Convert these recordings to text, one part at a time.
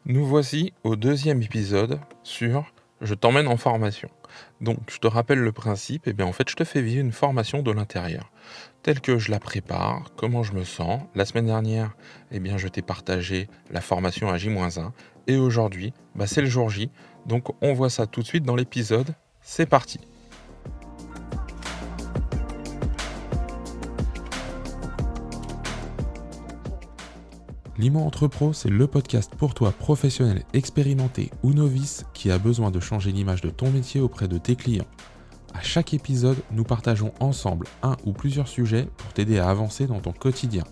Nous voici au deuxième épisode sur Je t'emmène en formation. Donc, je te rappelle le principe, et bien en fait, je te fais vivre une formation de l'intérieur, telle que je la prépare, comment je me sens. La semaine dernière, eh bien, je t'ai partagé la formation à J-1, et aujourd'hui, c'est le jour J. Donc, on voit ça tout de suite dans l'épisode. C'est parti. Limo Entrepro, c'est le podcast pour toi, professionnel, expérimenté ou novice, qui a besoin de changer l'image de ton métier auprès de tes clients. À chaque épisode, nous partageons ensemble un ou plusieurs sujets pour t'aider à avancer dans ton quotidien,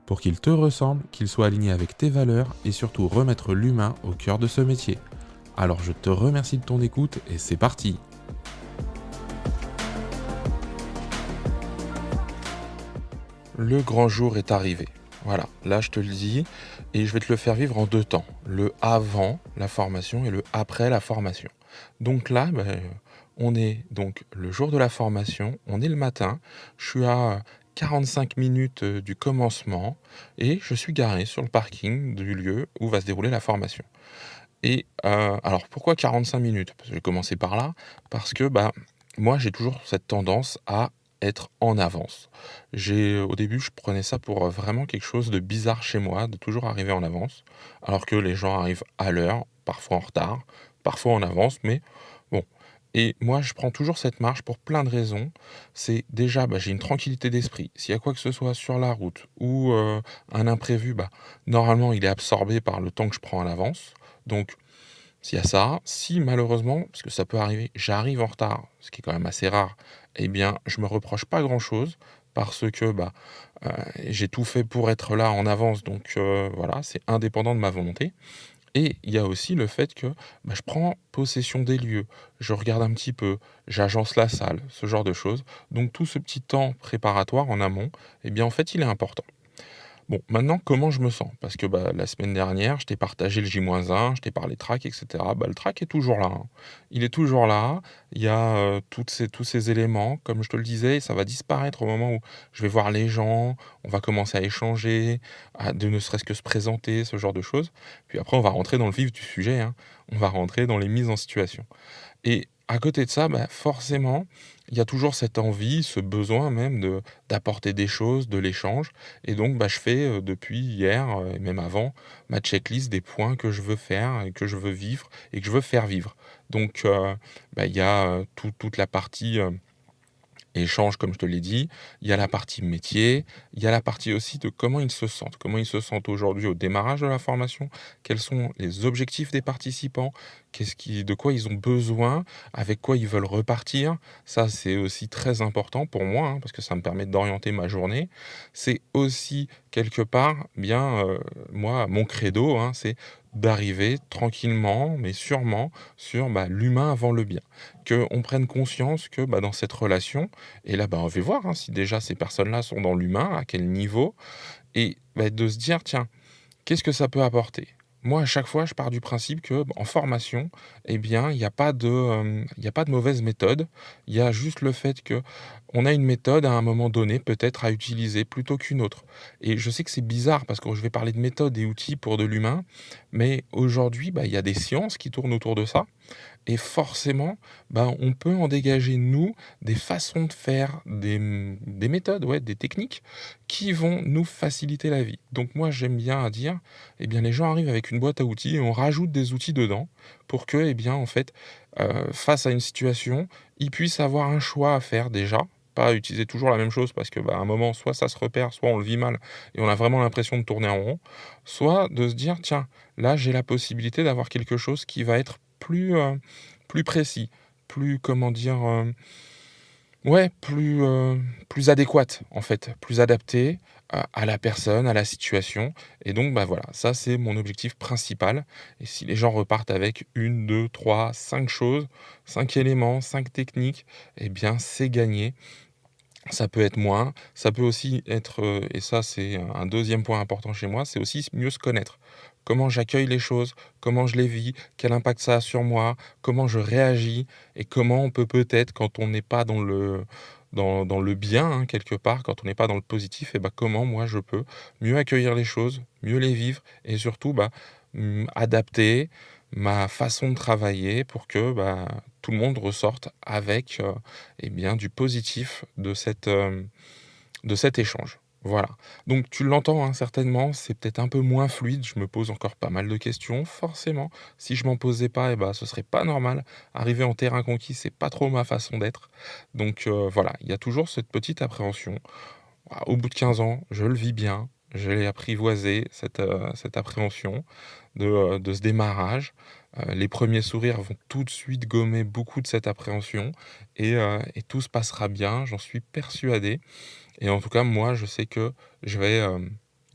pour qu'il te ressemble, qu'il soit aligné avec tes valeurs et surtout remettre l'humain au cœur de ce métier. Alors je te remercie de ton écoute et c'est parti. Le grand jour est arrivé. Voilà, là je te le dis et je vais te le faire vivre en deux temps. Le avant la formation et le après la formation. Donc là, on est donc le jour de la formation, on est le matin, je suis à 45 minutes du commencement et je suis garé sur le parking du lieu où va se dérouler la formation. Et alors pourquoi 45 minutes? Parce que je vais commencer par là, parce que moi j'ai toujours cette tendance à être en avance. Au début, je prenais ça pour vraiment quelque chose de bizarre chez moi, de toujours arriver en avance, alors que les gens arrivent à l'heure, parfois en retard, parfois en avance, mais bon. Et moi, je prends toujours cette marche pour plein de raisons. C'est déjà, j'ai une tranquillité d'esprit. S'il y a quoi que ce soit sur la route ou un imprévu, normalement, il est absorbé par le temps que je prends en avance. Donc, s'il y a ça, si malheureusement, parce que ça peut arriver, j'arrive en retard, ce qui est quand même assez rare, eh bien, je me reproche pas grand-chose parce que j'ai tout fait pour être là en avance, donc voilà, c'est indépendant de ma volonté. Et il y a aussi le fait que je prends possession des lieux, je regarde un petit peu, j'agence la salle, ce genre de choses. Donc tout ce petit temps préparatoire en amont, eh bien en fait, il est important. Bon, maintenant, comment je me sens? Parce que, la semaine dernière, je t'ai partagé le J-1, je t'ai parlé track et cetera. Le track est toujours là, hein. Il est toujours là. Il y a, tous ces éléments, comme je te le disais, ça va disparaître au moment où je vais voir les gens, on va commencer à échanger, de ne serait-ce que se présenter, ce genre de choses. Puis après, on va rentrer dans le vif du sujet, hein. On va rentrer dans les mises en situation. Et à côté de ça, forcément, il y a toujours cette envie, ce besoin même d'apporter des choses, de l'échange. Et donc, je fais, depuis hier, et même avant, ma checklist des points que je veux faire et que je veux vivre et que je veux faire vivre. Donc, il y a, toute la partie, échange, comme je te l'ai dit, il y a la partie métier, il y a la partie aussi de comment ils se sentent aujourd'hui au démarrage de la formation, quels sont les objectifs des participants, de quoi ils ont besoin, avec quoi ils veulent repartir. Ça, c'est aussi très important pour moi, hein, parce que ça me permet d'orienter ma journée. C'est aussi quelque part, moi, mon credo, hein, c'est d'arriver tranquillement, mais sûrement, sur l'humain avant le bien. Qu'on prenne conscience que dans cette relation, et là, on va voir, hein, si déjà ces personnes-là sont dans l'humain, à quel niveau, et de se dire: «Tiens, qu'est-ce que ça peut apporter?» Moi, à chaque fois, je pars du principe que, en formation, eh bien, il y a pas de mauvaise méthode. Il y a juste le fait que on a une méthode à un moment donné, peut-être à utiliser plutôt qu'une autre. Et je sais que c'est bizarre parce que je vais parler de méthode et outils pour de l'humain, mais aujourd'hui, il y a des sciences qui tournent autour de ça. Et forcément, on peut en dégager, nous, des façons de faire, des méthodes, ouais, des techniques qui vont nous faciliter la vie. Donc moi, j'aime bien à dire, eh bien, les gens arrivent avec une boîte à outils et on rajoute des outils dedans pour que, eh bien, en fait, face à une situation, ils puissent avoir un choix à faire déjà. Pas utiliser toujours la même chose parce que, à un moment, soit ça se repère, soit on le vit mal et on a vraiment l'impression de tourner en rond. Soit de se dire, tiens, là, j'ai la possibilité d'avoir quelque chose qui va être plus précis, plus comment dire? Ouais, plus adéquate en fait, plus adaptée à la personne, à la situation et donc voilà, ça c'est mon objectif principal et si les gens repartent avec une, 2, 3, 5 choses, 5 éléments, 5 techniques et bien c'est gagné. Ça peut être moins, ça peut aussi être, et ça c'est un 2e point important chez moi, c'est aussi mieux se connaître. Comment j'accueille les choses, comment je les vis, quel impact ça a sur moi, comment je réagis et comment on peut peut-être quand on n'est pas dans le bien, hein, quelque part, quand on n'est pas dans le positif et comment moi je peux mieux accueillir les choses, mieux les vivre et surtout, adapter ma façon de travailler pour que, tout le monde ressorte avec, et bien, du positif de cet échange. Voilà. Donc tu l'entends, hein, certainement, c'est peut-être un peu moins fluide, je me pose encore pas mal de questions, forcément. Si je m'en posais pas, ce serait pas normal. Arriver en terrain conquis, c'est pas trop ma façon d'être. Donc voilà, il y a toujours cette petite appréhension. Au bout de 15 ans, je le vis bien, je l'ai apprivoisé cette appréhension de ce démarrage. Les premiers sourires vont tout de suite gommer beaucoup de cette appréhension et tout se passera bien, j'en suis persuadé. Et en tout cas, moi, je sais que je vais,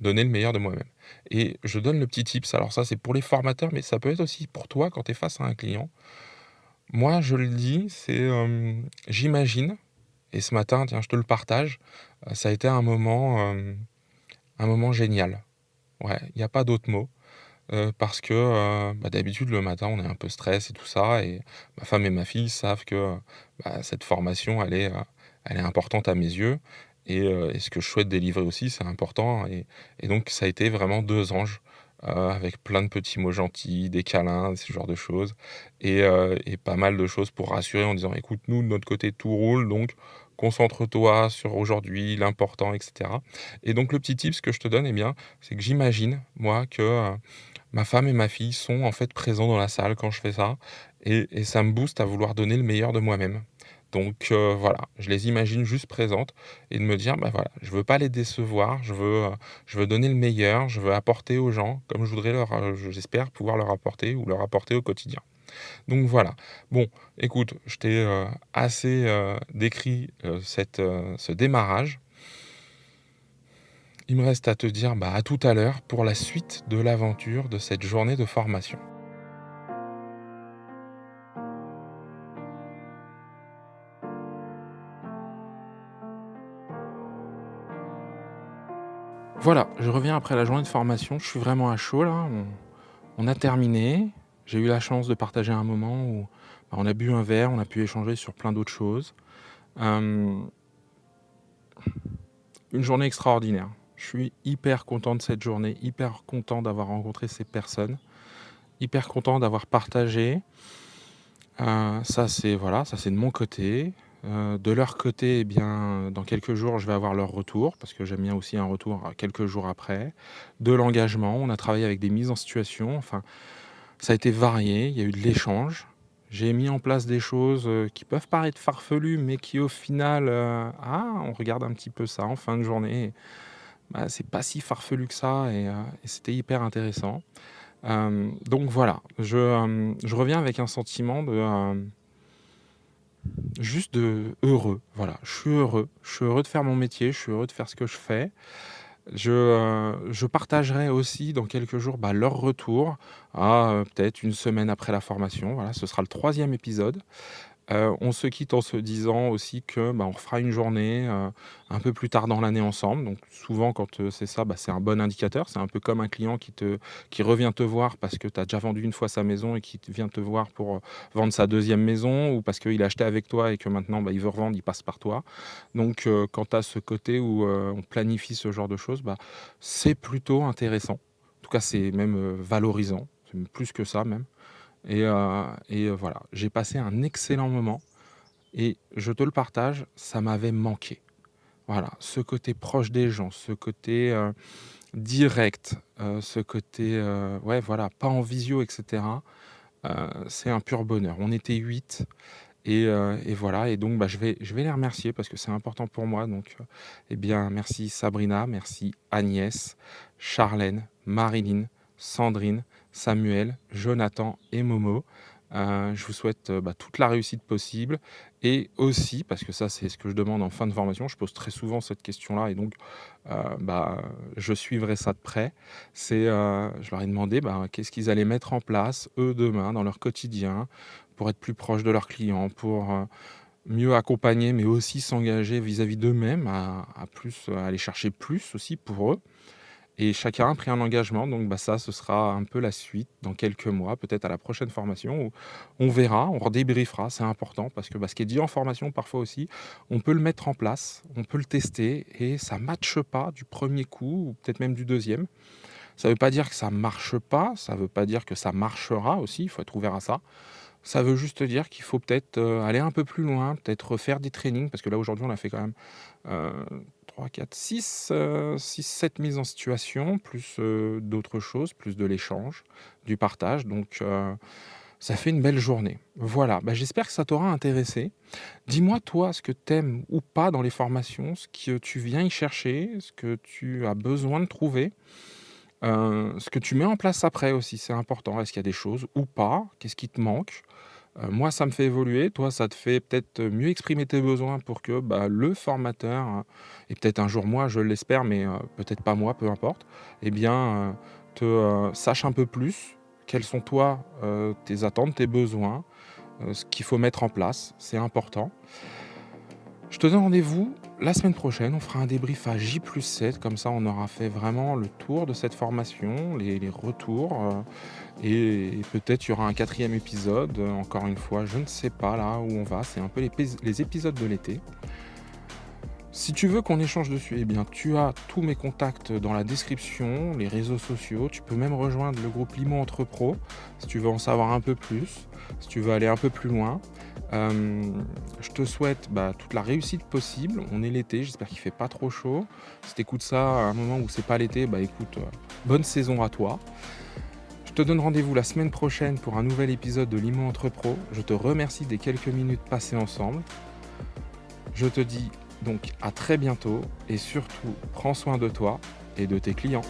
donner le meilleur de moi-même. Et je donne le petit tips, alors ça, c'est pour les formateurs, mais ça peut être aussi pour toi quand tu es face à un client. Moi, je le dis, c'est, j'imagine et ce matin, tiens, je te le partage, ça a été un moment génial. Ouais, il y a pas d'autre mot, parce que, d'habitude, le matin, on est un peu stress et tout ça et ma femme et ma fille savent que, cette formation, elle est importante à mes yeux et ce que je souhaite délivrer aussi, c'est important et donc ça a été vraiment 2 anges, avec plein de petits mots gentils, des câlins, ce genre de choses et pas mal de choses pour rassurer en disant: «Écoute, nous, de notre côté, tout roule, donc concentre-toi sur aujourd'hui, l'important» et cetera et donc le petit tips que je te donne, eh bien, c'est que j'imagine, moi, que, ma femme et ma fille sont en fait présents dans la salle quand je fais ça et ça me booste à vouloir donner le meilleur de moi-même. Donc voilà, je les imagine juste présentes et de me dire: «Bah, voilà, je veux pas les décevoir, je veux donner le meilleur, je veux apporter aux gens comme je voudrais j'espère pouvoir leur apporter ou leur apporter au quotidien». Donc voilà. Bon, écoute, je t'ai, assez, décrit, ce démarrage. Il me reste à te dire, à tout à l'heure pour la suite de l'aventure de cette journée de formation. Voilà, je reviens après la journée de formation, je suis vraiment à chaud là, on a terminé. J'ai eu la chance de partager un moment où, on a bu un verre, on a pu échanger sur plein d'autres choses. Hem, une journée extraordinaire. Je suis hyper content de cette journée, hyper content d'avoir rencontré ces personnes, hyper content d'avoir partagé. Ça c'est voilà, ça c'est de mon côté. De leur côté, eh bien, dans quelques jours, je vais avoir leur retour parce que j'aime bien aussi un retour, quelques jours après. De l'engagement, on a travaillé avec des mises en situation, enfin, ça a été varié, il y a eu de l'échange. J'ai mis en place des choses, qui peuvent paraître farfelues, mais qui au final, on regarde un petit peu ça en fin de journée, c'est pas si farfelu que ça et c'était hyper intéressant. Donc voilà, je reviens avec un sentiment juste de heureux, voilà. Je suis heureux de faire mon métier, je suis heureux de faire ce que je fais. Je partagerai aussi dans quelques jours, leur retour à, peut-être une semaine après la formation. Voilà, ce sera le troisième épisode. On se quitte en se disant aussi que, on refera une journée, un peu plus tard dans l'année ensemble. Donc souvent quand, c'est ça, c'est un bon indicateur. C'est un peu comme un client qui revient te voir parce que tu as déjà vendu une fois sa maison et qui vient te voir pour, vendre sa deuxième maison ou parce qu'il a acheté avec toi et que maintenant, il veut revendre, il passe par toi. Donc quand tu as ce côté où, on planifie ce genre de choses, c'est plutôt intéressant. En tout cas, c'est même, valorisant. C'est même plus que ça même. Voilà, j'ai passé un excellent moment et je te le partage, ça m'avait manqué. Voilà, ce côté proche des gens, ce côté, direct, ce côté, ouais, voilà, pas en visio et cetera, c'est un pur bonheur. On était 8 et voilà et donc je vais les remercier parce que c'est important pour moi donc eh bien, merci Sabrina, merci Agnès, Charlène, Marilyn, Sandrine, Samuel, Jonathan et Momo. Je vous souhaite, toute la réussite possible et aussi, parce que ça, c'est ce que je demande en fin de formation, je pose très souvent cette question-là et donc je suivrai ça de près. Je leur ai demandé, qu'est-ce qu'ils allaient mettre en place, eux, demain, dans leur quotidien, pour être plus proches de leurs clients, pour, mieux accompagner, mais aussi s'engager vis-à-vis d'eux-mêmes à plus, à aller chercher plus aussi pour eux et chacun a pris un engagement donc ça, ce sera un peu la suite dans quelques mois, peut-être à la prochaine formation où on verra, on redébriefera. C'est important parce que, ce qui est dit en formation parfois aussi, on peut le mettre en place, on peut le tester et ça matche pas du premier coup ou peut-être même du deuxième. Ça veut pas dire que ça marche pas, ça veut pas dire que ça marchera aussi, il faut être ouvert à ça. Ça veut juste dire qu'il faut peut-être, aller un peu plus loin, peut-être refaire des trainings parce que là, aujourd'hui, on a fait quand même, heu, 3, 4, 6, 6-7 mises en situation, plus, d'autres choses, plus de l'échange, du partage donc ça fait une belle journée. Voilà, bah, j'espère que ça t'aura intéressé. Dis-moi toi ce que tu aimes ou pas dans les formations, ce que tu viens y chercher, ce que tu as besoin de trouver, ce que tu mets en place après aussi, c'est important. Est-ce qu'il y a des choses ou pas? Qu'est-ce qui te manque? Moi, ça me fait évoluer, toi, ça te fait peut-être, mieux exprimer tes besoins pour que, bah, le formateur, et peut-être un jour moi, je l'espère, mais peut-être pas moi, peu importe, eh bien, sache un peu plus quelles sont toi, tes attentes, tes besoins, ce qu'il faut mettre en place, c'est important. Je te donne rendez-vous la semaine prochaine. On fera un débrief à J+7. Comme ça, on aura fait vraiment le tour de cette formation, les retours. Et peut-être il y aura un quatrième épisode. Encore une fois, je ne sais pas là où on va. C'est un peu les épisodes de l'été. Si tu veux qu'on échange dessus, eh bien, tu as tous mes contacts dans la description, les réseaux sociaux. Tu peux même rejoindre le groupe Limo Entre Pro si tu veux en savoir un peu plus, si tu veux aller un peu plus loin. Je te souhaite toute la réussite possible. On est l'été, j'espère qu'il fait pas trop chaud. Si tu écoutes ça à un moment où c'est pas l'été, écoute, bonne saison à toi. Je te donne rendez-vous la semaine prochaine pour un nouvel épisode de Limo Entre Pro. Je te remercie des quelques minutes passées ensemble. Je te dis donc à très bientôt et surtout prends soin de toi et de tes clients.